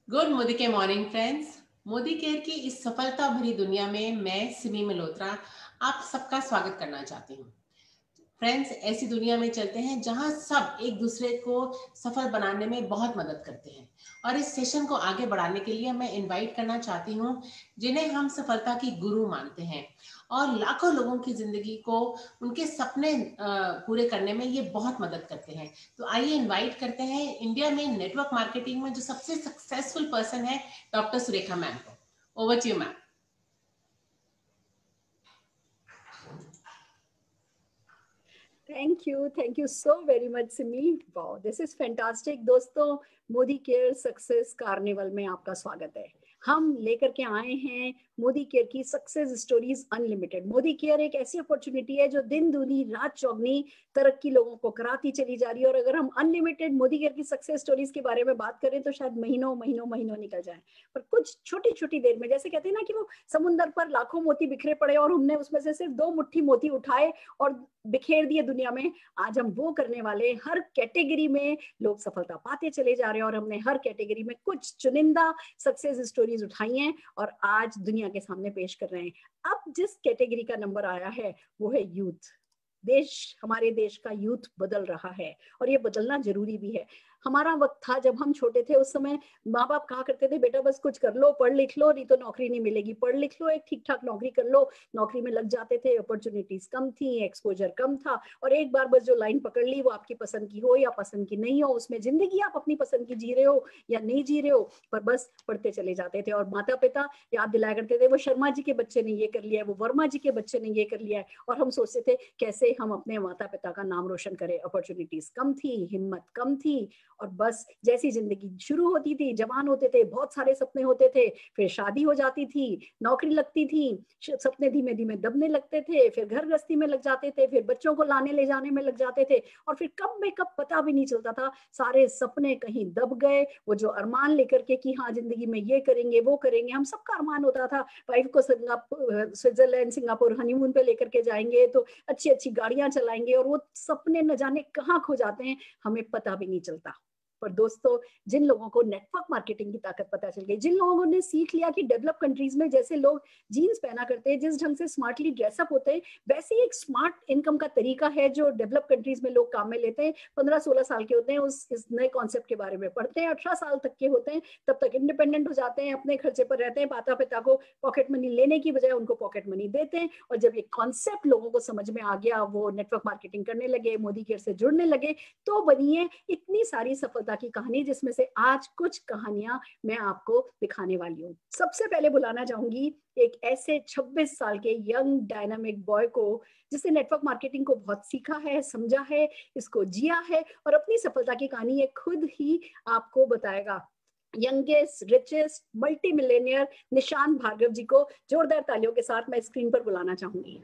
Good Modi के morning friends. Modi care की इस सफलता भरी दुनिया में मैं सिमी मल्होत्रा आप सबका स्वागत करना चाहती हूँ। फ्रेंड्स, ऐसी दुनिया में चलते हैं जहां सब एक दूसरे को सफल बनाने में बहुत मदद करते हैं। और इस सेशन को आगे बढ़ाने के लिए मैं इनवाइट करना चाहती हूँ जिन्हें हम सफलता की गुरु मानते हैं और लाखों लोगों की जिंदगी को उनके सपने पूरे करने में ये बहुत मदद करते हैं। तो आइए इनवाइट करते हैं इंडिया में नेटवर्क मार्केटिंग में जो सबसे सक्सेसफुल पर्सन है, डॉक्टर सुरेखा मैम को। Over to you ma'am. Thank you so very much Simi. Wow, this is fantastic. दोस्तों, मोदी केयर सक्सेस कार्निवल में आपका स्वागत है। हम लेकर के आए हैं मोदी केयर की success stories unlimited. Modi care एक ऐसी अपॉर्चुनिटी है जो दिन दूनी रात चौगनी तरक्की लोगों को कराती चली जा रही है। और अगर हम अनलिमिटेड मोदी केयर की सक्सेस स्टोरीज के बारे में बात करें तो शायद महीनों महीनों महीनों निकल जाए। पर कुछ छोटी छोटी देर में, जैसे कहते हैं ना कि वो समुन्द्र पर लाखों मोती बिखरे पड़े और हमने उसमें से सिर्फ 2 मुट्ठी मोती उठाए और बिखेर दिए दुनिया में। आज हम वो करने वाले। हर कैटेगरी में लोग सफलता पाते चले जा रहे हैं और हमने हर कैटेगरी में कुछ चुनिंदा सक्सेस स्टोरीज उठाई हैं और आज दुनिया के सामने पेश कर रहे हैं। अब जिस कैटेगरी का नंबर आया है वो है यूथ। हमारे देश का यूथ बदल रहा है और ये बदलना जरूरी भी है। हमारा वक्त था जब हम छोटे थे, उस समय माँ बाप कहा करते थे बेटा बस कुछ कर लो, पढ़ लिख लो, नहीं तो नौकरी नहीं मिलेगी। पढ़ लिख लो, एक ठीक ठाक नौकरी कर लो। नौकरी में लग जाते थे, अपॉर्चुनिटीज कम थी, एक्सपोजर कम था और एक बार बस जो लाइन पकड़ ली वो आपकी पसंद की हो या पसंद की नहीं हो, उसमें जिंदगी आप अपनी पसंद की जी रहे हो या नहीं जी रहे हो, पर बस पढ़ते चले जाते थे। और माता पिता याद दिलाया करते थे वो शर्मा जी के बच्चे ने ये कर लिया है, वो वर्मा जी के बच्चे ने ये कर लिया है। और हम सोचते थे कैसे हम अपने माता पिता का नाम रोशन करें। अपॉर्चुनिटीज कम थी, हिम्मत कम थी और बस जैसी जिंदगी शुरू होती थी, जवान होते थे, बहुत सारे सपने होते थे, फिर शादी हो जाती थी, नौकरी लगती थी, सपने धीमे धीमे दबने लगते थे, फिर घर गृहस्थी में लग जाते थे, फिर बच्चों को लाने ले जाने में लग जाते थे और फिर कब में कब पता भी नहीं चलता था। सारे सपने कहीं दब गए। वो जो अरमान लेकर के कि हाँ जिंदगी में ये करेंगे वो करेंगे, हम सबका अरमान होता था वाइफ को स्विट्जरलैंड सिंगापुर हनीमून पे लेकर के जाएंगे तो अच्छी अच्छी गाड़ियां चलाएंगे, और वो सपने न जाने कहाँ खो जाते हैं हमें पता भी नहीं चलता। पर दोस्तों, जिन लोगों को नेटवर्क मार्केटिंग की ताकत पता चल गई, जिन लोगों ने सीख लिया कि डेवलप कंट्रीज में जैसे लोग जीन्स पहना करते हैं, जिस ढंग से स्मार्टली ड्रेसअप होते हैं, वैसे ही एक स्मार्ट इनकम का तरीका है जो डेवलप कंट्रीज में लोग काम में लेते हैं। 15-16 साल के होते हैं, इस नए कॉन्सेप्ट के बारे में पढ़ते हैं, 18 साल तक के होते हैं, तब तक इंडिपेंडेंट हो जाते हैं, अपने खर्चे पर रहते हैं, माता पिता को पॉकेट मनी लेने की बजाय उनको पॉकेट मनी देते हैं। और जब ये कॉन्सेप्ट लोगों को समझ में आ गया, वो नेटवर्क मार्केटिंग करने लगे, मोदी केयर से जुड़ने लगे, तो बनी है इतनी सारी सफलता की कहानी, जिसमें से आज कुछ कहानियां मैं आपको दिखाने वाली हूँ। सबसे पहले बुलाना चाहूंगी एक ऐसे 26 साल के यंग डायनामिक बॉय को जिसने नेटवर्क मार्केटिंग को बहुत सीखा है, समझा है, इसको जिया है और अपनी सफलता की कहानी ये खुद ही आपको बताएगा। यंगेस्ट रिचेस्ट मल्टी मिलेनियर निशान भार्गव जी को जोरदार तालियों के साथ मैं स्क्रीन पर बुलाना चाहूंगी।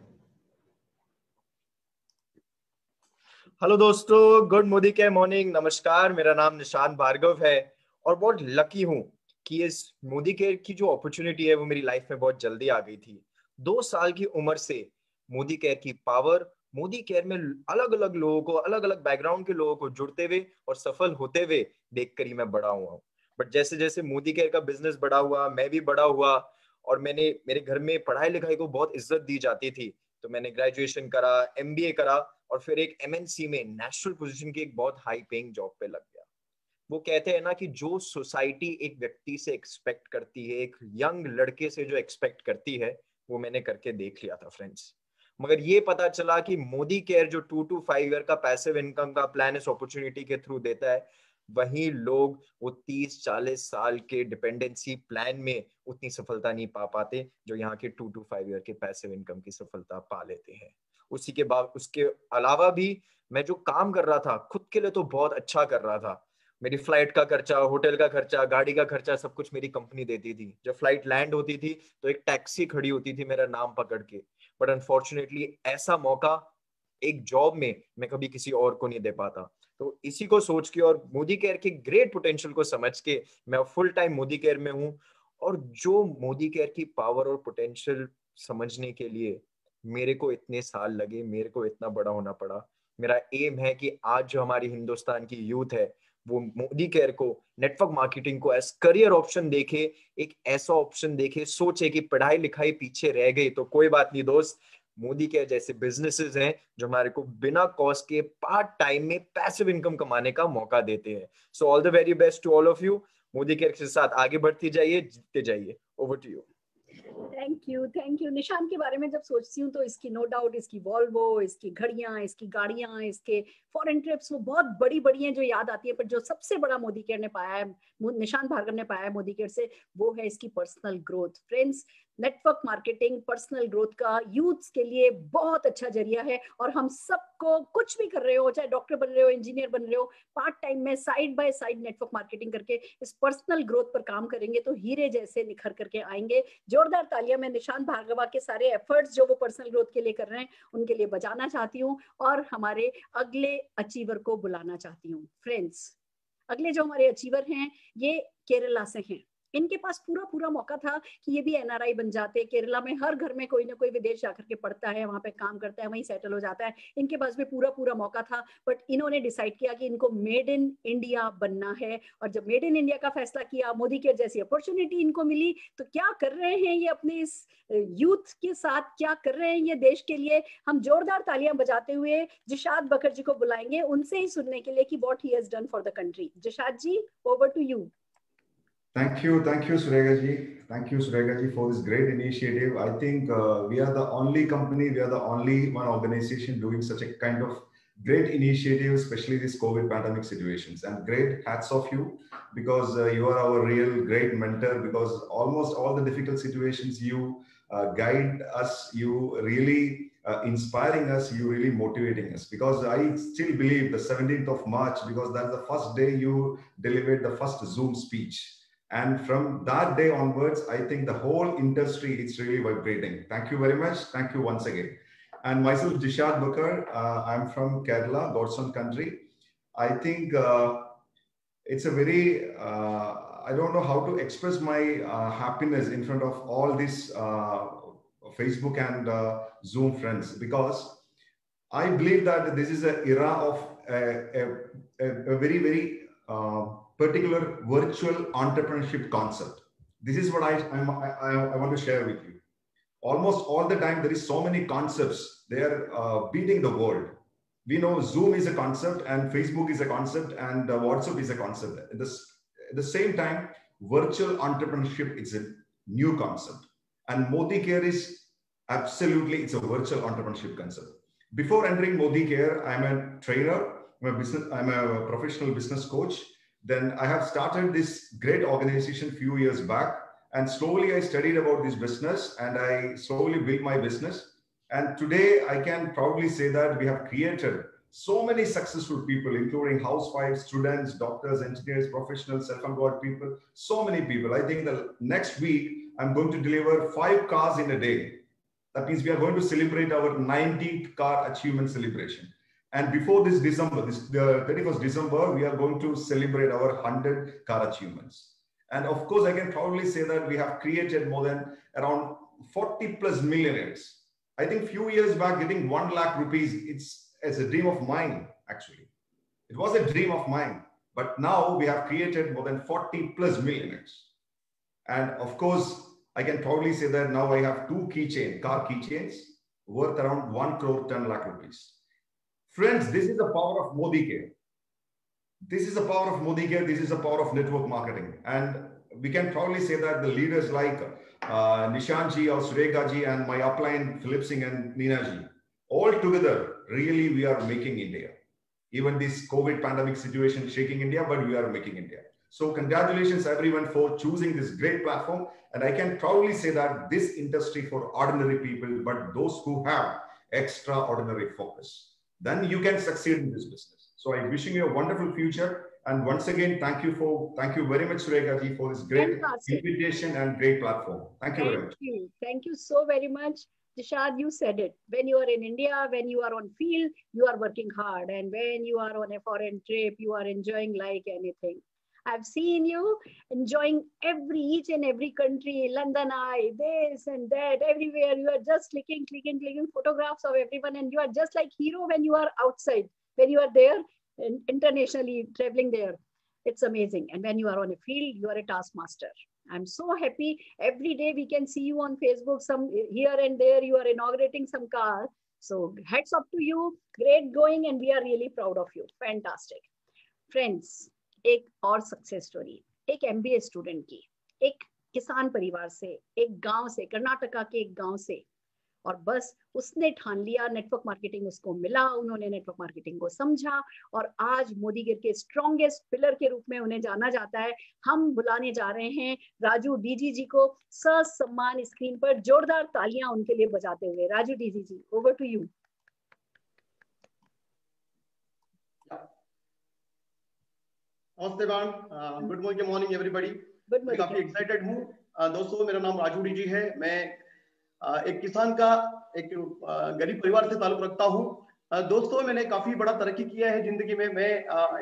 हेलो दोस्तों, गुड मोदी के मॉर्निंग। नमस्कार, मेरा नाम निशान भार्गव है और बहुत लकी हूँ कि इस मोदी केयर की जो अपॉर्चुनिटी है वो मेरी लाइफ में बहुत जल्दी आ गई थी। 2 साल की उम्र से मोदी केयर की पावर, मोदी केयर में अलग अलग लोगों को, अलग अलग बैकग्राउंड के लोगों को जुड़ते हुए और सफल होते हुए देखकर ही मैं बड़ा हुआ हूँ। बट जैसे जैसे मोदी केयर का बिजनेस बड़ा हुआ, मैं भी बड़ा हुआ और मेरे घर में पढ़ाई लिखाई को बहुत इज्जत दी जाती थी, तो मैंने ग्रेजुएशन करा, एमबीए करा और फिर एक एमएनसी में नेशनल पोजीशन की एक बहुत हाई पेइंग जॉब पे लग गया। वो कहते हैं ना कि जो सोसाइटी एक व्यक्ति से एक्सपेक्ट करती है, एक यंग लड़के से जो एक्सपेक्ट करती है, वो मैंने करके देख लिया था फ्रेंड्स। मगर ये पता चला कि मोदी केयर जो 2 to 5 ईयर का पैसिव इनकम का प्लान इस अपॉर्चुनिटी के थ्रू देता है, वही लोग वो 30-40 साल के डिपेंडेंसी प्लान में उतनी सफलता नहीं पा पाते जो यहाँ के 2 to 5 ईयर के पैसिव इनकम की सफलता पा लेते हैं। उसी के बाद उसके अलावा भी मैं जो काम कर रहा था खुद के लिए तो बहुत अच्छा कर रहा था। मेरी फ्लाइट का खर्चा, होटल का खर्चा, गाड़ी का खर्चा सब कुछ मेरी कंपनी देती थी। जब फ्लाइट लैंड होती थी तो एक टैक्सी खड़ी होती थी मेरा नाम पकड़ के। बट अनफॉर्चुनेटली ऐसा मौका एक जॉब में मैं कभी किसी और को नहीं दे पाता। तो इसी को सोच के और मोदी केयर के ग्रेट पोटेंशियल को समझ के मैं फुल टाइम मोदी केयर में हूँ। और जो मोदी केयर की पावर और पोटेंशियल समझने के लिए मेरे को इतने साल लगे, मेरे को इतना बड़ा होना पड़ा। मेरा एम है कि आज जो हमारी हिंदुस्तान की यूथ है वो मोदी केयर को, नेटवर्क मार्केटिंग को एज करियर ऑप्शन देखे, एक ऐसा ऑप्शन देखे, सोचे कि पढ़ाई लिखाई पीछे रह गई तो कोई बात नहीं दोस्त, मोदी केयर जैसे बिजनेसेस हैं जो हमारे को बिना कॉस्ट के पार्ट टाइम में पैसिव इनकम कमाने का मौका देते हैं. So all the very best to all of you. Modi care के साथ आगे बढ़ती जाइए, जीतते जाइए. Over to you. Thank you. निशान के बारे में जब सोचती हूँ तो इसकी नो डाउट, इसकी वॉल्वो, इसकी घड़ियां, इसकी गाड़ियां, इसके फॉरेन ट्रिप्स वो बहुत बड़ी बड़ी हैं जो याद आती है. पर जो सबसे बड़ा मोदी केयर ने पाया है, निशान भार्गव ने पाया है मोदी केयर से, वो है इसकी personal growth. Friends, network marketing personal growth का यूथ्स के लिए बहुत अच्छा जरिया है. और हम सबको कुछ भी कर रहे हो, चाहे डॉक्टर बन रहे हो, इंजीनियर बन रहे हो, पार्ट टाइम में side by side network marketing करके इस पर्सनल ग्रोथ पर काम करेंगे तो हीरे जैसे निखर करके आएंगे. जोरदार तालियां मैं निशान भार्गवा के सारे एफर्ट्स जो वो पर्सनल ग्रोथ के लिए कर रहे हैं उनके लिए बजाना चाहती हूँ और हमारे अगले अचीवर को बुलाना चाहती हूँ. फ्रेंड्स, अगले जो हमारे अचीवर हैं ये केरला से हैं. इनके पास पूरा पूरा मौका था कि ये भी एनआरआई बन जाते. केरला में हर घर में कोई ना कोई विदेश जाकर के पढ़ता है, वहां पे काम करता है, वहीं सेटल हो जाता है. इनके पास भी पूरा पूरा मौका था, बट इन्होंने डिसाइड किया कि इनको मेड इन इंडिया बनना है. और जब मेड इन इंडिया का फैसला किया, मोदी केयर जैसी अपॉर्चुनिटी इनको मिली, तो क्या कर रहे हैं ये अपने इस यूथ के साथ, क्या कर रहे हैं ये देश के लिए. हम जोरदार तालियां बजाते हुए जिशाद बकर जी को बुलाएंगे, उनसे ही सुनने के लिए कि what he has done for the country. Jishad ji, over to you. Thank you, Surega ji. Thank you, Surega ji, for this great initiative. I think we are the only company, we are the only one organization doing such a kind of great initiative, especially this COVID pandemic situations. And great hats off you, because you are our real great mentor. Because almost all the difficult situations you guide us, you really inspiring us, you really motivating us. Because I still believe the 17th of March, because that's the first day you delivered the first Zoom speech. And from that day onwards, I think the whole industry is really vibrating. Thank you very much. Thank you once again. And myself, Jishad Bakar, I'm from Kerala, Godson country. I think it's a very, I don't know how to express my happiness in front of all these Facebook and Zoom friends, because I believe that this is an era of a very, very particular virtual entrepreneurship concept. This is what I want to share with you. Almost all the time, there is so many concepts. They are beating the world. We know Zoom is a concept, and Facebook is a concept, and WhatsApp is a concept. At the same time, virtual entrepreneurship is a new concept. And Modi Care is absolutely, it's a virtual entrepreneurship concept. Before entering Modi Care, I'm a trainer, I'm a professional business coach. Then I have started this great organization a few years back, and slowly I studied about this business and I slowly built my business. And today I can proudly say that we have created so many successful people, including housewives, students, doctors, engineers, professionals, self-employed people, so many people. I think the next week I'm going to deliver 5 cars in a day. That means we are going to celebrate our 90th car achievement celebration. And before this December, the 31st December, we are going to celebrate our 100 car achievements. And of course, I can proudly say that we have created more than around 40 plus millionaires. I think few years back, getting 1 lakh rupees, it's a dream of mine, actually. It was a dream of mine. But now we have created more than 40 plus millionaires. And of course, I can proudly say that now I have 2 car keychains worth around 1 crore 10 lakh rupees. Friends, this is the power of Modi Care. This is the power of Modi Care. This is the power of network marketing. And we can proudly say that the leaders like Nishan ji or Surega ji and my upline Philip Singh and Neena ji, all together, really we are making India. Even this COVID pandemic situation shaking India, but we are making India. So congratulations everyone for choosing this great platform. And I can proudly say that this industry for ordinary people, but those who have extraordinary focus, then you can succeed in this business. So I'm wishing you a wonderful future. And once again, thank you very much, Surega ji, for this great invitation and great platform. Thank you very much. Thank you so very much. Jishad, you said it. When you are in India, when you are on field, you are working hard. And when you are on a foreign trip, you are enjoying like anything. I've seen you enjoying each and every country, London Eye, this and that, everywhere. You are just clicking photographs of everyone, and you are just like hero when you are outside, when you are there internationally traveling there. It's amazing. And when you are on a field, you are a taskmaster. I'm so happy. Every day we can see you on Facebook, some here and there, you are inaugurating some car. So hats off to you. Great going, and we are really proud of you. Fantastic. Friends, एक और success story, एक MBA student की, एक किसान परिवार से, एक गांव से, कर्नाटका के एक गांव से, और बस उसने ठान लिया, नेटवर्क मार्केटिंग उसको मिला, उन्होंने नेटवर्क मार्केटिंग को समझा, और आज मोदी गिर के स्ट्रॉन्गेस्ट पिलर के रूप में उन्हें जाना जाता है। हम बुलाने जा रहे हैं राजू डीजी जी को ससम्मान स्क्रीन पर, जोरदार तालियां उनके लिए बजाते हुए। Raju DG ji, over to you. नमस्ते मैम, गुड मॉर्निंग एवरीबॉडी। मैं काफी एक्साइटेड हूँ दोस्तों। मेरा नाम राजू डीजी है। मैं एक किसान का, एक गरीब परिवार से ताल्लुक रखता हूँ। दोस्तों, मैंने काफी बड़ा तरक्की किया है जिंदगी में। मैं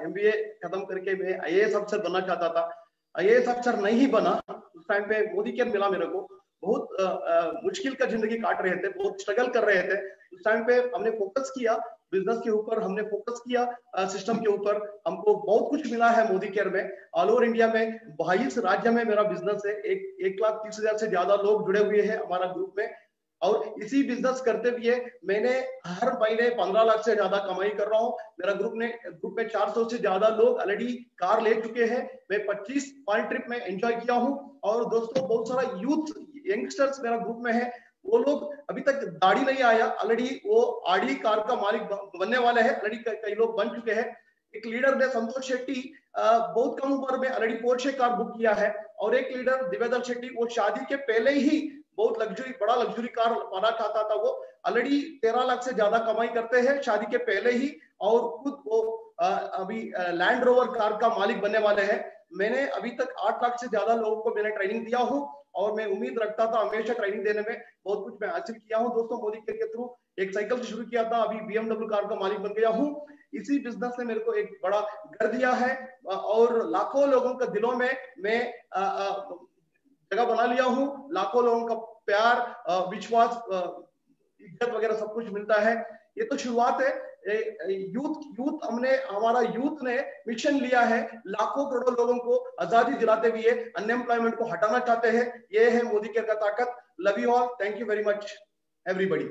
MBA खत्म करके मैं IAS अफसर बनना चाहता था। IAS अफसर नहीं बना। उस टाइम पे मोदी केयर मिला मेरे को। बहुत मुश्किल का जिंदगी काट रहे थे, बहुत स्ट्रगल कर रहे थे। उस टाइम पे हमने फोकस किया बिजनेस के ऊपर, हमने फोकस किया सिस्टम के ऊपर। हमको बहुत कुछ मिला है मोदी केयर में। ऑल ओवर इंडिया में 22 राज्य में मेरा बिजनेस है। 1,30,000 से ज्यादा लोग जुड़े हुए हैं हमारा ग्रुप में। और इसी बिजनेस करते हुए मैंने हर महीने 15 लाख से ज्यादा कमाई कर रहा हूँ। मेरा ग्रुप में 400 से ज्यादा लोग ऑलरेडी कार ले चुके हैं। मैं 25 फॉरेन ट्रिप में एंजॉय किया हूँ। और दोस्तों, बहुत सारा यूथ यंगस्टर्स मेरा ग्रुप में है। वो लोग अभी तक गाड़ी नहीं आया, ऑलरेडी वो आडी कार का मालिक बनने वाले हैं। ऑलरेडी कई लोग बन चुके हैं। एक लीडर ने, संतोष शेट्टी, बहुत कम उम्र में ऑलरेडी पोर्शे कार बुक किया है। और एक लीडर दिव्यदर शेट्टी, वो शादी के पहले ही बहुत बड़ा लग्जरी कार पाना चाहता था। वो ऑलरेडी 13 लाख से ज्यादा कमाई करते हैं शादी के पहले ही। और खुद वो अभी लैंड रोवर कार का मालिक बनने वाले हैं। मैंने अभी तक 8 लाख से ज्यादा लोगों को मैंने ट्रेनिंग दिया हूँ। और मैं उम्मीद रखता था हमेशा ट्रेनिंग देने में, बहुत कुछ मैं हासिल किया हूँ। दोस्तों, मोदी केयर के थ्रू एक साइकिल से शुरू किया था, अभी BMW कार का मालिक बन गया हूँ। इसी बिजनेस ने मेरे को एक बड़ा घर दिया है और लाखों लोगों के दिलों में मैं जगह बना लिया हूँ। लाखों लोगों का प्यार, विश्वास, इज्जत वगैरह सब कुछ मिलता है। ये तो शुरुआत है। हमारा यूथ ने मिशन लिया है, लाखों करोड़ों लोगों को आजादी दिलाते हुए अनएम्प्लॉयमेंट को हटाना चाहते हैं। ये है मोदी केयर का ताकत। Love you all, thank you very much everybody.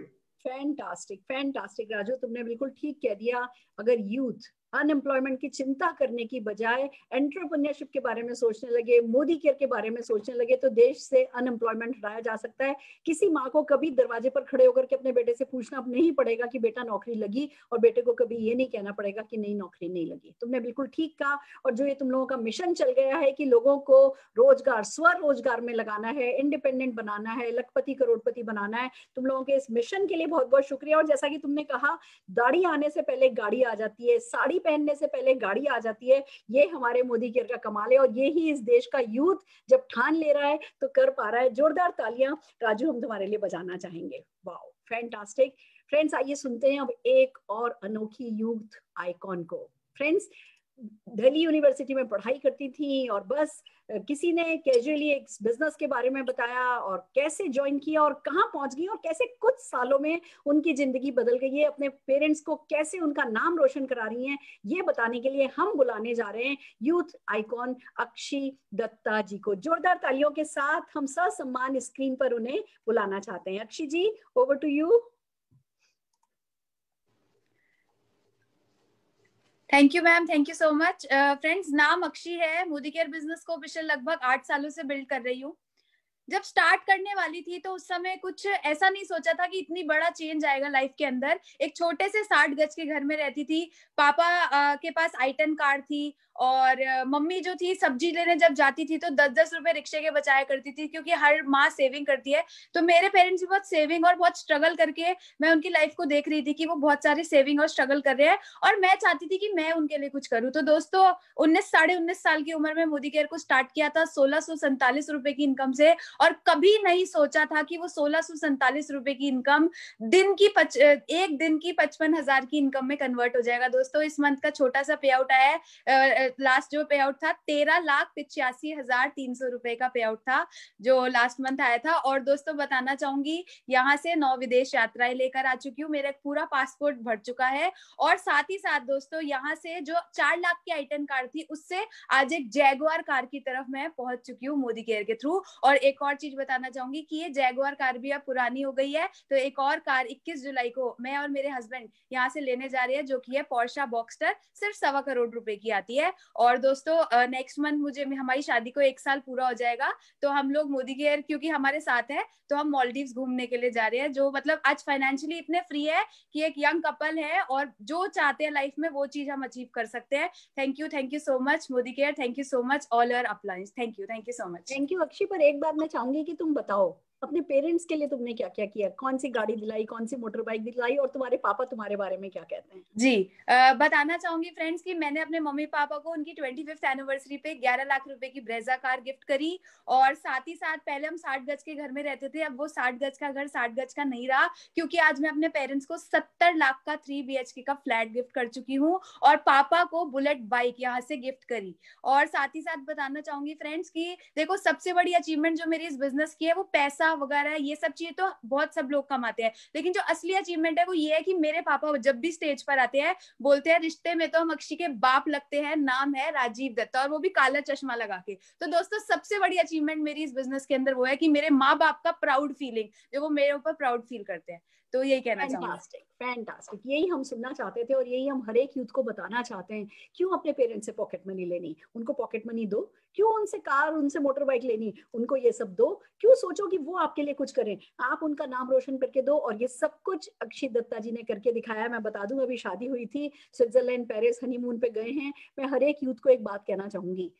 Fantastic Raju, तुमने बिल्कुल ठीक कह दिया। अगर यूथ अनएम्प्लॉयमेंट की चिंता करने की बजाय एंटरप्रेन्योरशिप के बारे में सोचने लगे, मोदी केयर के बारे में सोचने लगे, तो देश से अनएम्प्लॉयमेंट हटाया जा सकता है। किसी माँ को कभी दरवाजे पर खड़े होकर के अपने बेटे से पूछना नहीं पड़ेगा कि बेटा नौकरी लगी, और बेटे को कभी ये नहीं कहना पड़ेगा कि नहीं, नौकरी नहीं लगी। तुमने बिल्कुल ठीक कहा। और जो ये तुम लोगों का मिशन चल गया है कि लोगों को रोजगार, स्वरोजगार में लगाना है, इंडिपेंडेंट बनाना है, लखपति करोड़पति बनाना है, तुम लोगों के इस मिशन के लिए बहुत बहुत शुक्रिया। और जैसा कि तुमने कहा, दाढ़ी आने से पहले गाड़ी आ जाती है, साड़ी पहनने से पहले गाड़ी आ जाती है। ये हमारे मोदी केयर का कमाल है। और ये ही इस देश का यूथ जब ठान ले रहा है तो कर पा रहा है। जोरदार तालियां राजू हम तुम्हारे लिए बजाना चाहेंगे। Wow, fantastic. फ्रेंड्स, आइए सुनते हैं अब एक और अनोखी यूथ आइकॉन को। फ्रेंड्स, दिल्ली यूनिवर्सिटी में पढ़ाई करती थी और बस किसी ने कैजुअली एक बिजनेस के बारे में बताया और कैसे ज्वाइन किया और कहां पहुंच गई और कैसे कुछ सालों में उनकी जिंदगी बदल गई है। अपने पेरेंट्स को कैसे उनका नाम रोशन करा रही हैं, ये बताने के लिए हम बुलाने जा रहे हैं यूथ आइकॉन अक्षी दत्ता जी को। जोरदार तालियों के साथ हम ससम्मान स्क्रीन पर उन्हें बुलाना चाहते हैं। Akshi ji, over to you. Thank you ma'am, thank you so much. Friends, नाम अक्षी है। मोदी केयर बिजनेस को पिछले लगभग 8 सालों से बिल्ड कर रही हूँ। जब स्टार्ट करने वाली थी तो उस समय कुछ ऐसा नहीं सोचा था कि इतनी बड़ा चेंज आएगा लाइफ के अंदर। एक छोटे से 60 गज के घर में रहती थी। पापा के पास i10 कार थी और मम्मी जो थी सब्जी लेने जब जाती थी तो 10-10 रुपए रिक्शे के बचाया करती थी, क्योंकि हर माँ सेविंग करती है। तो मेरे पेरेंट्स भी बहुत सेविंग और बहुत स्ट्रगल करके, मैं उनकी लाइफ को देख रही थी कि वो बहुत सारी सेविंग और स्ट्रगल कर रहे हैं और मैं चाहती थी कि मैं उनके लिए कुछ करूँ। तो दोस्तों, 19 साढ़े 19 साल की उम्र में मोदी केयर को स्टार्ट किया था 1647 रुपए की इनकम से। और कभी नहीं सोचा था कि वो 1647 रुपए की इनकम एक दिन की 55,000 की इनकम में कन्वर्ट हो जाएगा। दोस्तों इस मंथ का छोटा सा पे आउट आया है, लास्ट जो पे आउट था 13,85,300 रुपए का पे आउट था जो लास्ट मंथ आया था। और दोस्तों बताना चाहूंगी यहाँ से 9 विदेश यात्राएं लेकर आ चुकी हूँ, मेरा पूरा पासपोर्ट भर चुका है। और साथ ही साथ दोस्तों यहाँ से जो 4 लाख की आइटन कार थी उससे आज एक जैगुआर कार की तरफ मैं पहुंच चुकी हूँ मोदी केयर के थ्रू। और एक और चीज बताना चाहूंगी कि ये जैगुआर कार भी अब पुरानी हो गई है, तो एक और कार 21 जुलाई को मैं और मेरे हस्बैंड यहाँ से लेने जा रहे हैं जो कि है पोर्शा बॉक्सटर, सिर्फ 1.25 करोड़ रुपए की आती है। और दोस्तों नेक्स्ट मंथ हमारी शादी को 1 साल पूरा हो जाएगा, तो हम लोग मोदी केयर क्योंकि हमारे साथ है तो हम मालदीव्स घूमने के लिए जा रहे हैं, जो मतलब आज फाइनेंशियली इतने फ्री है कि एक यंग कपल है और जो चाहते हैं लाइफ में वो चीज हम अचीव कर सकते हैं। Thank you so much Modi care, thank you so much all your applause, thank you so much. Thank you Akshi. पर एक बात मैं चाहूंगी कि तुम बताओ अपने पेरेंट्स के लिए तुमने क्या क्या किया, कौन सी गाड़ी दिलाई, कौन सी मोटर बाइक दिलाई, और तुम्हारे पापा तुम्हारे बारे में क्या कहते हैं? जी बताना चाहूंगी फ्रेंड्स कि मैंने अपने मम्मी पापा को उनकी 25th एनिवर्सरी पे 11 लाख रुपए की ब्रेजा कार गिफ्ट करी। और साथ ही साथ पहले हम 60 गज के घर में रहते थे, अब वो 60 गज का घर 60 गज का नहीं रहा, क्योंकि आज मैं अपने पेरेंट्स को 70 लाख का 3 BHK का फ्लैट गिफ्ट कर चुकी हूँ और पापा को बुलेट बाइक यहाँ से गिफ्ट करी। और साथ ही साथ बताना चाहूंगी फ्रेंड्स कि देखो सबसे बड़ी अचीवमेंट जो मेरी इस बिजनेस की है वो पैसा वगैरह ये सब चीजें तो बहुत सब लोग कमाते हैं, लेकिन जो असली अचीवमेंट है वो ये है कि मेरे पापा जब भी स्टेज पर आते हैं बोलते हैं रिश्ते में तो हम अक्षी के बाप लगते हैं, नाम है राजीव दत्ता, और वो भी काला चश्मा लगा के। तो दोस्तों सबसे बड़ी अचीवमेंट मेरी इस बिजनेस के अंदर वो है कि मेरे माँ बाप का प्राउड फीलिंग, जो वो मेरे ऊपर प्राउड फील करते हैं। तो यही कहना चाहूंगी। फैंटास्टिक, यही हम सुनना चाहते थे और यही हम हर एक यूथ को बताना चाहते हैं। क्यों अपने पेरेंट्स से पॉकेट मनी लेनी, उनको पॉकेट मनी दो। क्यों उनसे कार, उनसे मोटर बाइक लेनी, उनको ये सब दो। क्यों सोचो कि वो आपके लिए कुछ करें, आप उनका नाम रोशन करके दो। और ये सब कुछ अक्षित दत्ता जी ने करके दिखाया। मैं बता दूं अभी शादी हुई थी, स्विट्जरलैंड पेरिस हनीमून पे गए हैं। मैं हर एक यूथ को एक बात कहना चाहूंगी,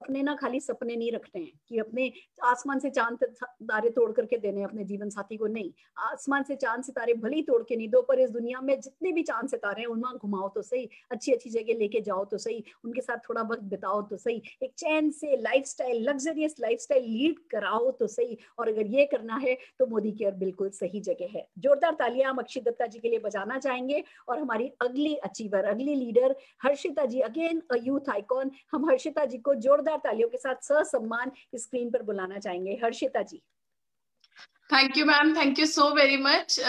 अपने ना खाली सपने नहीं रखने हैं कि अपने आसमान से चांद तारे तोड़ करके देने अपने जीवन साथी को, नहीं। आसमान से चांद सितारे भले ही तोड़ के नहीं दो, पर इस दुनिया में जितने भी चांद सितारे हैं उनमें घुमाओ तो सही, अच्छी अच्छी जगह लेके जाओ तो सही, उनके साथ थोड़ा वक्त बिताओ तो सही, एक चैन से लाइफस्टाइल, लग्जरियस लाइफस्टाइल लीड कराओ तो सही। और अगर ये करना है तो मोदी केयर बिल्कुल सही जगह है। जोरदार तालियां हम अक्षित दत्ता जी के लिए बजाना चाहेंगे। और हमारी अगली अचीवर, अगली leader Harshita ji, again a youth icon, हम हर्षिता जी को जोरदार तालियों के साथ ससम्मान स्क्रीन पर बुलाना चाहेंगे। Harshita ji. Thank you ma'am, thank you so very much.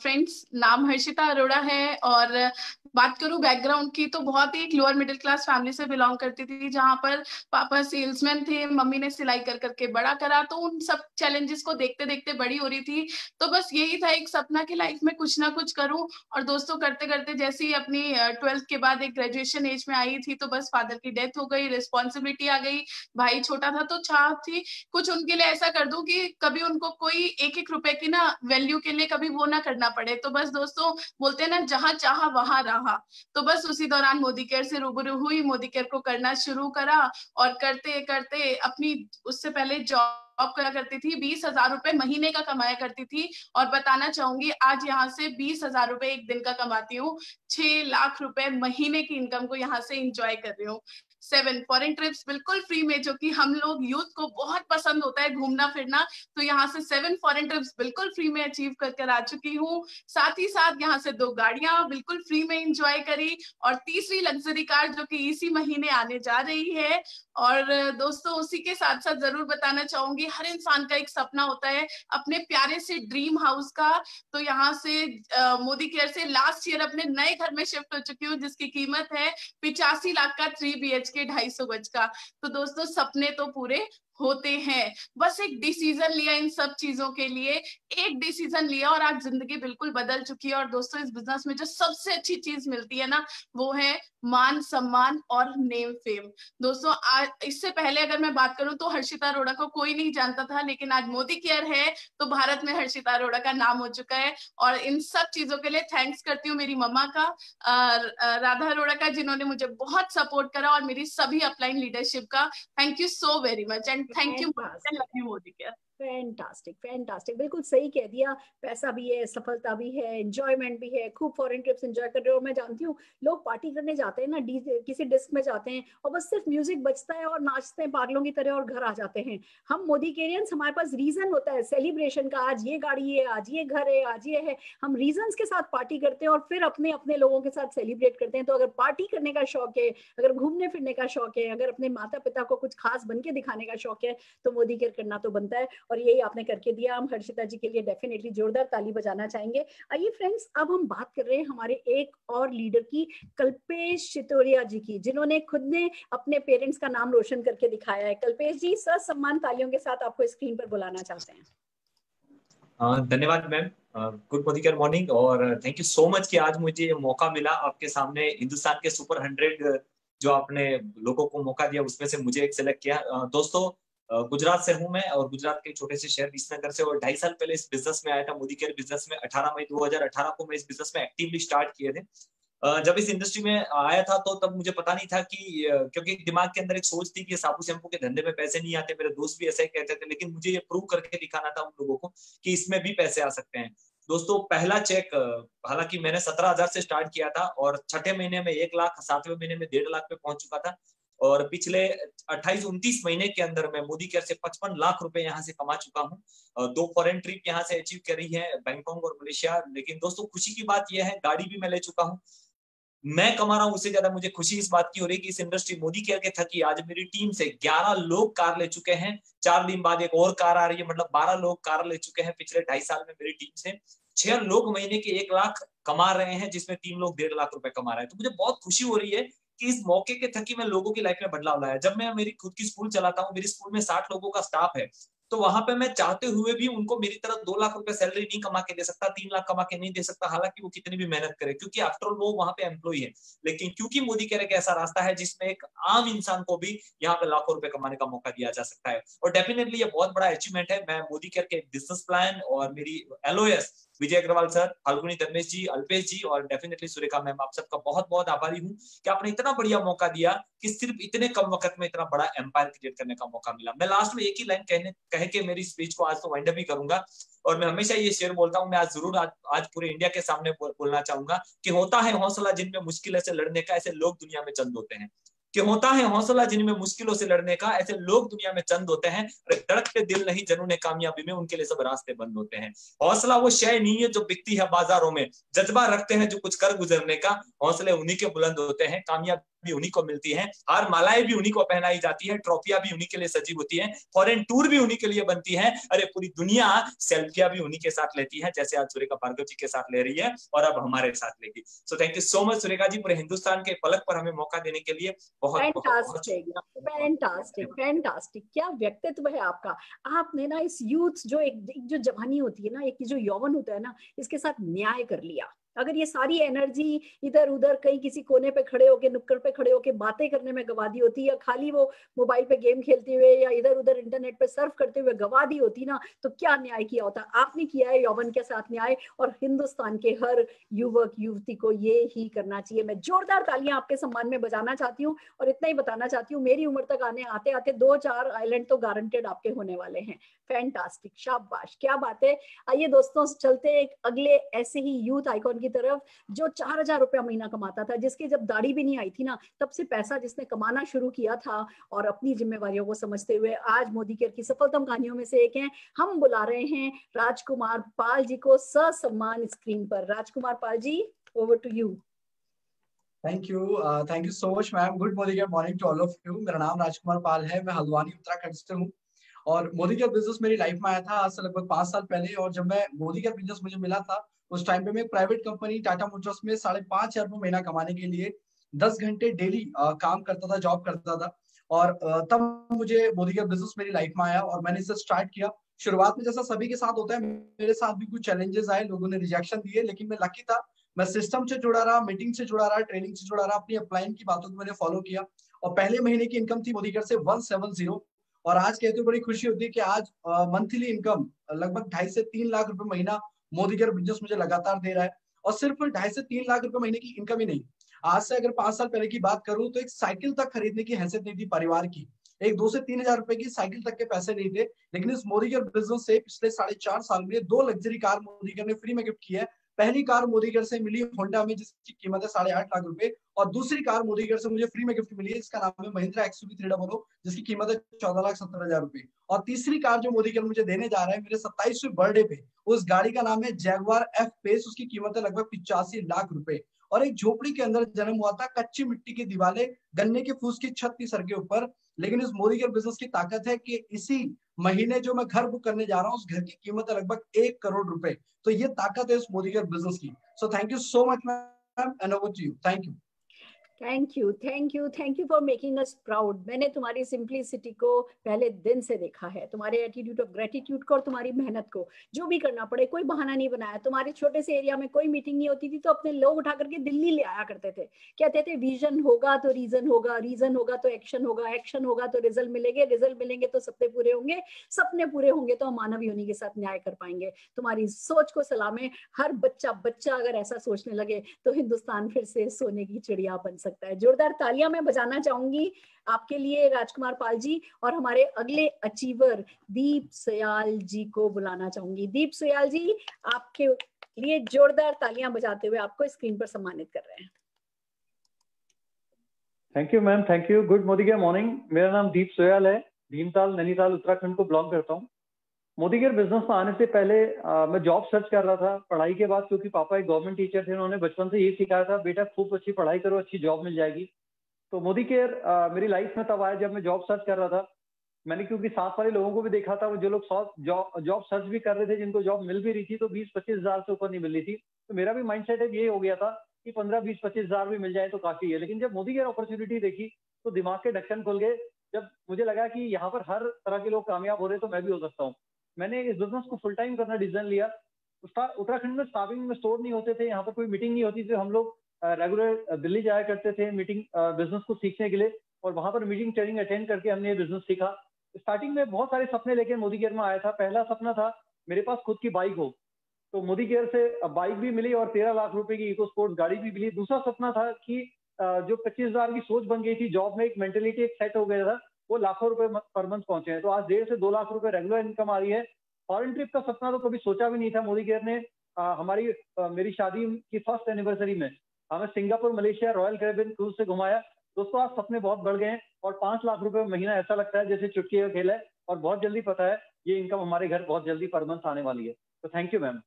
Friends नाम हर्षिता अरोड़ा है और बात करूं बैकग्राउंड की तो बहुत ही एक लोअर मिडिल क्लास फैमिली से बिलोंग करती थी, जहां पर पापा सेल्समैन थे, मम्मी ने सिलाई कर करके बड़ा करा। तो उन सब चैलेंजेस को देखते देखते बड़ी हो रही थी। तो बस यही था एक सपना कि लाइफ में कुछ ना कुछ करूं। और दोस्तों करते करते जैसे ही अपनी 12th के बाद एक ग्रेजुएशन एज में आई थी तो बस फादर की डेथ हो गई, रिस्पॉन्सिबिलिटी आ गई, भाई छोटा था तो चाह थी कुछ उनके लिए ऐसा कर दूं कि कभी उनको कोई एक रुपए की ना वैल्यू के लिए कभी वो ना करना पड़े। तो बस दोस्तों बोलते हैं ना जहां चाहा वहां रहा। तो बस उसी दौरान मोदी केयर से रूबरू हुई, मोदी केयर को करना शुरू करा और करते करते अपनी उससे पहले जॉब करा करती थी, 20,000 रुपए महीने का कमाया करती थी। और बताना चाहूंगी आज यहाँ से 20,000 रुपए एक दिन का कमाती हूँ, 6 लाख रुपए महीने की इनकम को यहाँ से इंजॉय कर रही हूँ। 7 फॉरेन ट्रिप्स बिल्कुल फ्री में, जो कि हम लोग यूथ को बहुत पसंद होता है घूमना फिरना, तो यहाँ से 7 फॉरेन ट्रिप्स बिल्कुल फ्री में अचीव कर आ चुकी हूँ। साथ ही साथ यहाँ से 2 गाड़ियां बिल्कुल फ्री में एंजॉय करी और तीसरी लग्जरी कार जो कि इसी महीने आने जा रही है। और दोस्तों उसी के साथ साथ जरूर बताना चाहूंगी हर इंसान का एक सपना होता है अपने प्यारे से ड्रीम हाउस का। तो यहाँ से मोदी केयर से लास्ट ईयर अपने नए घर में शिफ्ट हो चुकी हूँ, जिसकी कीमत है 85 लाख का 3 BHK 250 गज का। तो दोस्तों सपने तो पूरे होते हैं, बस एक डिसीजन लिया इन सब चीजों के लिए, एक डिसीजन लिया और आज जिंदगी बिल्कुल बदल चुकी है। और दोस्तों इस बिजनेस में जो सबसे अच्छी चीज मिलती है ना वो है मान सम्मान और नेम फेम। दोस्तों आज इससे पहले अगर मैं बात करूं तो हर्षिता अरोड़ा को कोई नहीं जानता था, लेकिन आज मोदी केयर है तो भारत में हर्षिता अरोड़ा का नाम हो चुका है। और इन सब चीजों के लिए थैंक्स करती हूँ मेरी मम्मा का, राधा अरोड़ा का, जिन्होंने मुझे बहुत सपोर्ट करा, और मेरी सभी अपलाइन लीडरशिप का। Thank you so very much and thank you Modi care. Fantastic fantastic, बिल्कुल सही कह दिया। पैसा भी है, सफलता भी है, एंजॉयमेंट भी है, खूब फॉरेन ट्रिप्स एंजॉय कर रहे हो। मैं जानती हूँ लोग पार्टी करने जाते हैं ना, किसी डिस्क में जाते हैं और बस सिर्फ म्यूजिक बजता है और नाचते हैं पागलों की तरह और घर आ जाते हैं। हम मोदी केरियंस, हमारे पास रीजन होता है सेलिब्रेशन का, आज ये गाड़ी है, आज ये घर है, आज ये है। हम रीजंस के साथ पार्टी करते हैं और फिर अपने अपने लोगों के साथ सेलिब्रेट करते हैं। तो अगर पार्टी करने का शौक है, अगर घूमने फिरने का शौक है, अगर अपने माता पिता को कुछ खास बन के दिखाने का शौक है, तो मोदी केयर करना तो बनता है और यही आपने करके दिया। हम हर्षिता जी के लिए डेफिनेटली जोरदार ताली बजाना चाहेंगे। आइए फ्रेंड्स, अब हम बात कर रहे हैं हमारे एक और लीडर की, कल्पेश चितोरिया जी की, जिन्होंने खुद ने अपने पेरेंट्स का नाम रोशन करके दिखाया है। कल्पेश जी, सम्मान तालियों के साथ आपको स्क्रीन पर बुलाना चाहते हैं। धन्यवाद ma'am, good Modi care morning, और थैंक यू सो मच कि आज मुझे ये मौका मिला आपके सामने हिंदुस्तान के सुपर 100 जो आपने लोगों को मौका दिया उसमें से मुझे एक सिलेक्ट किया। दोस्तों, गुजरात से हूं मैं और गुजरात के छोटे से शहर विसनगर से, और 2.5 साल पहले इस बिजनेस में आया था, मोदी केयर बिजनेस में। 18 मई 2018 को मैं इस बिजनेस में एक्टिवली स्टार्ट किए थे। जब इस इंडस्ट्री में आया था तो तब मुझे पता नहीं था कि, क्योंकि दिमाग के अंदर एक सोच थी कि साबु शैम्पू के धंधे में पैसे नहीं आते, मेरे दोस्त भी ऐसा ही कहते थे, लेकिन मुझे ये प्रूव करके दिखाना था उन लोगों को कि इसमें भी पैसे आ सकते हैं। दोस्तों, पहला चेक, हालांकि मैंने 17,000 से स्टार्ट किया था और छठे महीने में 1 लाख, 7वें महीने में 1.5 लाख पे पहुंच चुका था, और पिछले 28-29 महीने के अंदर मैं मोदी केयर से 55 लाख रुपए यहाँ से कमा चुका हूँ। 2 फॉरेन ट्रिप यहाँ से अचीव करी है, बैंकॉक और मलेशिया। लेकिन दोस्तों, खुशी की बात यह है, गाड़ी भी मैं ले चुका हूँ। मैं कमा रहा हूँ, उससे ज्यादा मुझे खुशी इस बात की हो रही है कि इस इंडस्ट्री मोदी केयर के थकी आज मेरी टीम से 11 लोग कार ले चुके हैं। 4 दिन बाद एक और कार आ रही है, मतलब 12 लोग कार ले चुके हैं पिछले 2.5 साल में मेरी टीम से। 6 लोग महीने के 1 लाख कमा रहे हैं, जिसमें 3 लोग 1.5 लाख रुपए कमा रहे हैं। तो मुझे बहुत खुशी हो रही है कि इस मौके के थकी मैं लोगों की लाइफ में बदलाव लाया। जब मैं मेरी खुद की स्कूल चलाता हूँ, मेरी स्कूल में 60 लोगों का स्टाफ है, तो वहां पे मैं चाहते हुए भी उनको मेरी तरह 2 लाख रुपए सैलरी नहीं कमा के दे सकता, 3 लाख कमा के नहीं दे सकता, हालांकि वो कितनी भी मेहनत करे, क्योंकि आफ्टर ऑल वो वहां पे एम्प्लॉय है। लेकिन क्योंकि मोदी केयर एक ऐसा रास्ता है जिसमें एक आम इंसान को भी यहाँ पे लाखों रुपए कमाने का मौका दिया जा सकता है, और डेफिनेटली ये बहुत बड़ा अचीवमेंट है। मैं मोदी केयर के बिजनेस प्लान और मेरी LOS विजय अग्रवाल सर, फाल्गुनी धर्मेश जी, अल्पेश जी और डेफिनेटली सुरेखा मैम, आप सबका बहुत बहुत आभारी हूँ कि आपने इतना बढ़िया मौका दिया कि सिर्फ इतने कम वक्त में इतना बड़ा एम्पायर क्रिएट करने का मौका मिला। मैं लास्ट में एक ही लाइन कह के मेरी स्पीच को आज तो वाइंड अप भी करूंगा, और मैं हमेशा ये शेर बोलता हूँ, मैं आज जरूर आज पूरे इंडिया के सामने बोलना चाहूंगा कि होता है हौसला जिनमें मुश्किल से लड़ने का, ऐसे लोग दुनिया में चंद होते हैं। कि होता है हौसला जिनमें मुश्किलों से लड़ने का, ऐसे लोग दुनिया में चंद होते हैं। धड़कते दिल नहीं जनूने कामयाबी में, उनके लिए सब रास्ते बंद होते हैं। हौसला वो शय नहीं है जो बिकती है बाजारों में, जज्बा रखते हैं जो कुछ कर गुजरने का। हौसले उन्हीं के बुलंद होते हैं, कामयाबी भी उन्हीं को मिलती है, हार मालाएं भी उन्हीं को पहनाई जाती है, ट्रॉफियां भी उन्हीं के लिए सजी होती है, फॉरेन टूर भी उन्हीं के लिए बनती है। अरे पूरी दुनिया सेल्फियां भी उन्हीं के साथ लेती है, जैसे आज सुरेखा भार्गव जी के साथ ले रही है और अब हमारे साथ लेगी। So thank you so much Surekha ji, पूरे हिंदुस्तान के फलक पर हमें मौका देने के लिए बहुत फैंटास्टिक फैंटास्टिक। क्या व्यक्तित्व है आपका। आपने ना इस यूथ जो जो जवानी होती है ना, एक जो यौवन होता है ना, इसके साथ न्याय कर लिया। अगर ये सारी एनर्जी इधर उधर कहीं किसी कोने पे खड़े होके, नुक्कड़ पे खड़े होके बातें करने में गवा दी होती, या खाली वो मोबाइल पे गेम खेलते हुए या इधर उधर इंटरनेट पे सर्फ करते हुए गवा दी होती ना, तो क्या न्याय किया होता। आपने किया है यौवन के साथ न्याय, और हिंदुस्तान के हर युवक युवती को ये ही करना चाहिए। मैं जोरदार तालियां आपके सम्मान में बजाना चाहती हूँ, और इतना ही बताना चाहती हूँ, मेरी उम्र तक आते आते 2-4 आइलैंड तो गारंटेड आपके होने वाले हैं। फैंटास्टिक, शाबाश, क्या बात है। आइए दोस्तों, चलते एक अगले ऐसे ही यूथ आइकॉन की तरफ, जो 4,000 रुपया महीना कमाता था, जिसकी जब दाढ़ी भी नहीं आई थी ना, तब से पैसा जिसने कमाना शुरू किया था, और अपनी जिम्मेवारियों को समझते हुए आज मोदी केयर की सफलतम कहानियों में से एक है। हम बुला रहे हैं राजकुमार पाल जी को ससम्मान स्क्रीन पर। Rajkumar Pal ji, over to you. Thank you so much ma'am. Good Modi care morning to all of you. मेरा नाम राजकुमार पाल है, मैं हल्द्वानी उत्तराखंड से हूँ, और मोदी केयर बिजनेस मेरी लाइफ में आया था आज से लगभग 5 साल पहले। और जब मैं मोदी केयर बिजनेस मुझे मिला था, उस टाइम पे मैं प्राइवेट कंपनी टाटा मोटर्स में 5,500 रुपये महीना कमाने के लिए 10 घंटे डेली काम करता था, जॉब करता था। और तब मुझे मोदी केयर बिजनेस मेरी लाइफ में आया और मैंने इसे स्टार्ट किया। शुरुआत में जैसा सभी के साथ होता है, मेरे साथ भी कुछ चैलेंजेस आए, लोगों ने रिजेक्शन दिए, लेकिन मैं लकी था। मैं सिस्टम से जुड़ा रहा, मीटिंग से जुड़ा रहा, ट्रेनिंग से जुड़ा रहा, अपनी अपलाइन की बातों को मैंने फॉलो किया, और पहले महीने की इनकम थी मोदी केयर से 170। और आज कहते हुए बड़ी खुशी होती है कि आज मंथली इनकम लगभग 2.5 से 3 लाख रुपए महीना मोदी केयर बिजनेस मुझे लगातार दे रहा है। और सिर्फ 2.5 से 3 लाख रुपए महीने की इनकम ही नहीं, आज से अगर 5 साल पहले की बात करूं तो एक साइकिल तक खरीदने की हैसियत नहीं थी परिवार की। एक 2 से 3 हजार रुपए की साइकिल तक के पैसे नहीं थे, लेकिन इस मोदी केयर बिजनेस से पिछले 4.5 साल में 2 लग्जरी कार मोदी केयर ने फ्री में गिफ्ट की है। पहली कार मोदी केयर से मिली होंडा में, जिसकी कीमत है 8.5 लाख रुपए, और दूसरी कार मोदी केयर से मुझे फ्री में गिफ्ट मिली है, जिसका नाम है महिंद्रा XUV 300, जिसकी कीमत है 14,70,000 रुपए। और तीसरी कार जो मोदी केयर मुझे देने जा रहा है मेरे 27वें बर्थडे पे, उस गाड़ी का नाम है जैगवार F पेस, उसकी कीमत है लगभग 85 लाख रुपए। और एक झोपड़ी के अंदर जन्म हुआ था, कच्ची मिट्टी की दीवारें, गन्ने के फूस की छत थी सर के ऊपर, लेकिन इस मोदी केयर बिजनेस की ताकत है कि इसी महीने जो मैं घर बुक करने जा रहा हूँ, उस घर की कीमत है लगभग 1 करोड़ रुपए। तो ये ताकत है इस मोदी केयर बिजनेस की। So thank you so much ma'am, and over to you. Thank you. Thank you for making us proud. मैंने तुम्हारी सिंप्लिसिटी को पहले दिन से देखा है, तुम्हारे एटीट्यूड ऑफ ग्रेटिट्यूड को और तुम्हारी मेहनत को। जो भी करना पड़े, कोई बहाना नहीं बनाया। तुम्हारे छोटे से एरिया में कोई मीटिंग नहीं होती थी तो अपने लोग उठा करके दिल्ली ले आया करते थे। कहते थे विजन होगा तो रीजन होगा, रीजन होगा तो एक्शन होगा, एक्शन होगा तो रिजल्ट मिलेंगे, रिजल्ट मिलेंगे तो सपने पूरे होंगे, सपने पूरे होंगे तो हम मानव योनि के साथ न्याय कर पाएंगे। तुम्हारी सोच को सलाम है। हर बच्चा अगर ऐसा सोचने लगे तो हिंदुस्तान फिर से सोने की चिड़िया बन सकता है। जोरदार तालियां मैं बजाना चाहूंगी आपके लिए राजकुमार पाल जी, और हमारे अगले अचीवर दीप सोयाल जी को बुलाना चाहूंगी। दीप सोयाल जी, आपके लिए जोरदार तालियां बजाते हुए आपको स्क्रीन पर सम्मानित कर रहे हैं। Thank you ma'am, thank you. Good Modi care morning. मेरा नाम दीप सोयाल है, भीमताल नैनीताल उत्तराखंड को बिलोंग करता हूँ। मोदी केयर बिजनेस में आने से पहले मैं जॉब सर्च कर रहा था पढ़ाई के बाद, क्योंकि पापा एक गवर्नमेंट टीचर थे, उन्होंने बचपन से यही सिखाया था, बेटा खूब अच्छी पढ़ाई करो, अच्छी जॉब मिल जाएगी। तो मोदी केयर मेरी लाइफ में तब आया जब मैं जॉब सर्च कर रहा था। मैंने क्योंकि साथ वाले लोगों को भी देखा था, वो जो लोग जॉब सर्च भी कर रहे थे, जिनको जॉब मिल भी रही थी तो 20-25 हजार से ऊपर नहीं मिल रही थी। तो मेरा भी माइंड सेट ये हो गया था कि 15-20-25 हजार भी मिल जाए तो काफी है। लेकिन जब मोदी केयर अपॉर्चुनिटी देखी तो दिमाग के ढक्कन खुल गए। जब मुझे लगा कि यहाँ पर हर तरह के लोग कामयाब हो रहे तो मैं भी हो सकता हूँ, मैंने इस बिजनेस को फुल टाइम करना डिसीजन लिया। उत्तराखंड में स्टार्टिंग में स्टोर नहीं होते थे, यहाँ पर कोई मीटिंग नहीं होती थी। हम लोग रेगुलर दिल्ली जाया करते थे मीटिंग बिजनेस को सीखने के लिए, और वहां पर मीटिंग ट्रेनिंग अटेंड करके हमने ये बिजनेस सीखा। स्टार्टिंग में बहुत सारे सपने लेके मोदी केयर में आया था। पहला सपना था मेरे पास खुद की बाइक हो, तो मोदी केयर से बाइक भी मिली और 13 लाख रुपए की इको स्पोर्ट्स गाड़ी भी मिली। दूसरा सपना था कि जो 25 हजार की सोच बन गई थी जॉब में, एक मेंटेलिटी एक सेट हो गया था, वो लाखों रुपए पर मंथ पहुंचे हैं। तो आज 1.5 से 2 लाख रुपए रेगुलर इनकम आ रही है। फॉरेन ट्रिप का सपना तो कभी सोचा भी नहीं था। मोदी केयर ने मेरी शादी की फर्स्ट एनिवर्सरी में हमें Singapore, Malaysia, royal Caribbean cruise से घुमाया। दोस्तों आज सपने बहुत बढ़ गए हैं, और 5 लाख रुपए महीना ऐसा लगता है जैसे चुटकी का खेल है, और बहुत जल्दी पता है ये इनकम हमारे घर बहुत जल्दी पर मंथ आने वाली है। तो थैंक यू मैम।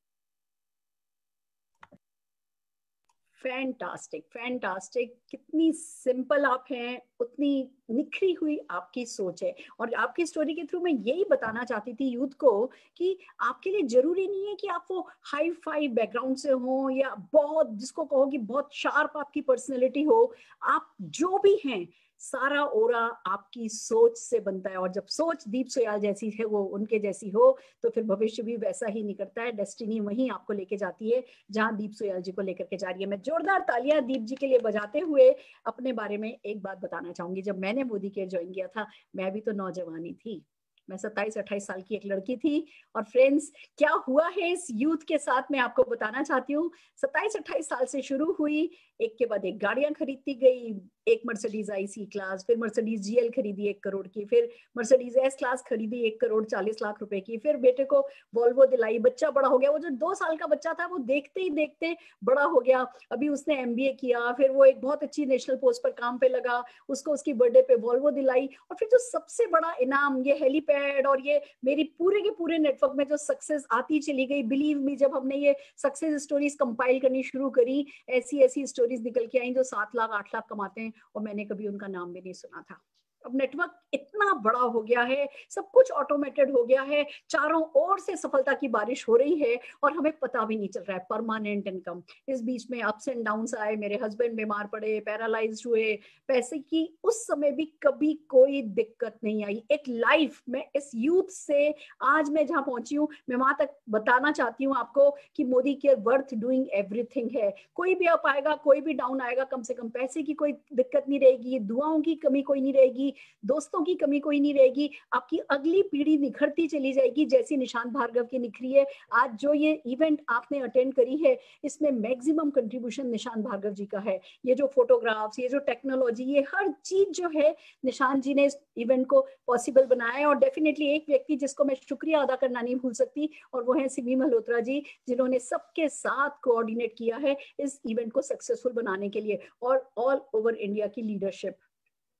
फैंटास्टिक। कितनी सिंपल आप हैं, उतनी निखरी हुई आपकी सोच है। और आपकी स्टोरी के थ्रू मैं यही बताना चाहती थी यूथ को कि आपके लिए जरूरी नहीं है कि आप वो हाई फाई बैकग्राउंड से हो, या बहुत जिसको कहो कि बहुत शार्प आपकी पर्सनैलिटी हो। आप जो भी हैं, सारा ओरा आपकी सोच से बनता है, और जब सोच दीप सोयाल जैसी है, वो उनके जैसी हो, तो फिर भविष्य भी वैसा ही निकलता है। डेस्टिनी वहीं आपको लेके जाती है जहां दीप सोयाल जी को लेकर के जा रही है। मैं जोरदार तालियां दीप जी के लिए बजाते हुए अपने बारे में एक बात बताना चाहूंगी। जब मैंने मोदी केयर ज्वाइन किया था, मैं भी तो नौजवानी थी, मैं 27-28 साल की एक लड़की थी। और फ्रेंड्स, क्या हुआ है इस यूथ के साथ मैं आपको बताना चाहती हूँ। 27-28 साल से शुरू हुई, एक के बाद एक गाड़ियां खरीदती गई। एक मर्सिडीज आई C क्लास, फिर मर्सिडीज GL खरीदी 1 करोड़ की, फिर मर्सिडीज S क्लास खरीदी 1 करोड़ 40 लाख रुपए की, फिर बेटे को वॉल्वो दिलाई। बच्चा बड़ा हो गया, वो जो 2 साल का बच्चा था वो देखते ही देखते बड़ा हो गया। अभी उसने MBA किया, फिर वो एक बहुत अच्छी नेशनल पोस्ट पर काम पे लगा, उसको उसकी बर्थडे पे वॉल्वो दिलाई। और फिर जो सबसे बड़ा इनाम, ये हेलीपैड, और ये मेरी पूरे के पूरे नेटवर्क में जो सक्सेस आती चली गई। बिलीव मी, जब हमने ये सक्सेस स्टोरीज कंपाइल करनी शुरू करी, ऐसी स्टोरीज निकल के आई जो 7 लाख 8 लाख कमाते हैं, और मैंने कभी उनका नाम भी नहीं सुना था। अब नेटवर्क इतना बड़ा हो गया है, सब कुछ ऑटोमेटेड हो गया है, चारों ओर से सफलता की बारिश हो रही है, और हमें पता भी नहीं चल रहा है। Permanent income. इस बीच में अप्स एंड डाउन्स आए, मेरे हस्बैंड बीमार पड़े, पैरालाइज हुए, पैसे की उस समय भी कभी कोई दिक्कत नहीं आई। एक लाइफ में इस यूथ से आज मैं जहां पहुंची हूँ, मैं वहां तक बताना चाहती हूँ आपको कि Modi care worth doing everything है। कोई भी अप आएगा, कोई भी डाउन आएगा, कम से कम पैसे की कोई दिक्कत नहीं रहेगी, दुआओं की कमी कोई नहीं रहेगी, दोस्तों की कमी कोई नहीं रहेगी, आपकी अगली पीढ़ी निखरती चली जाएगी जैसी निशांत भार्गव की निखरी है। आज जो ये इवेंट आपने अटेंड करी है इसमें मैक्सिमम कंट्रीब्यूशन निशांत भार्गव जी का है। ये जो फोटोग्राफ्स, ये जो टेक्नोलॉजी, ये हर चीज जो है निशांत जी ने इस इवेंट को पॉसिबल बनाया है। और डेफिनेटली एक व्यक्ति जिसको मैं शुक्रिया अदा करना नहीं भूल सकती, और वो है सिमी मल्होत्रा जी, जिन्होंने सबके साथ कोऑर्डिनेट किया है इस इवेंट को सक्सेसफुल बनाने के लिए, और ऑल ओवर इंडिया की लीडरशिप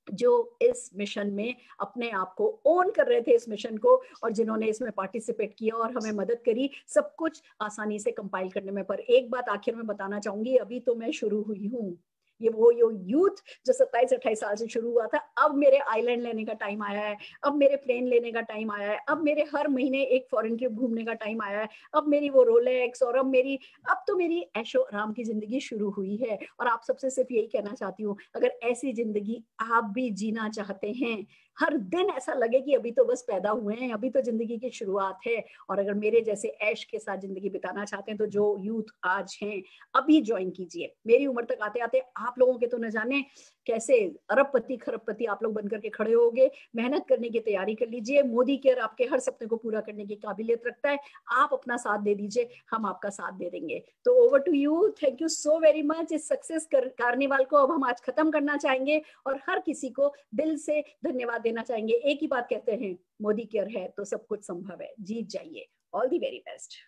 जो इस मिशन में अपने आप को ओन कर रहे थे इस मिशन को, और जिन्होंने इसमें पार्टिसिपेट किया और हमें मदद करी सब कुछ आसानी से कंपाइल करने में। पर एक बात आखिर में बताना चाहूंगी, अभी तो मैं शुरू हुई हूँ। ये वो यूथ जो 27-28 साल से शुरू हुआ था, अब मेरे आइलैंड लेने का टाइम आया है, अब मेरे प्लेन लेने का टाइम आया है, अब मेरे हर महीने एक फॉरेन ट्रिप घूमने का टाइम आया है, अब मेरी वो रोलेक्स, और अब तो मेरी ऐशो आराम की जिंदगी शुरू हुई है। और आप सबसे सिर्फ यही कहना चाहती हूँ, अगर ऐसी जिंदगी आप भी जीना चाहते हैं, हर दिन ऐसा लगे कि अभी तो बस पैदा हुए हैं, अभी तो जिंदगी की शुरुआत है, और अगर मेरे जैसे ऐश के साथ जिंदगी बिताना चाहते हैं तो जो यूथ आज हैं अभी ज्वाइन कीजिए। मेरी उम्र तक आते आते आप लोगों के तो न जाने कैसे अरबपति खरबपति आप लोग बनकर के खड़े होगे। मेहनत करने की तैयारी कर लीजिए। मोदी केयर आपके हर सपने को पूरा करने की काबिलियत रखता है। आप अपना साथ दे दीजिए, हम आपका साथ दे देंगे। तो over to you, thank you so very much. इस सक्सेस कार्निवल को अब हम आज खत्म करना चाहेंगे और हर किसी को दिल से धन्यवाद देना चाहेंगे। एक ही बात कहते हैं, मोदी केयर है तो सब कुछ संभव है। जीत जाइए। All the very best.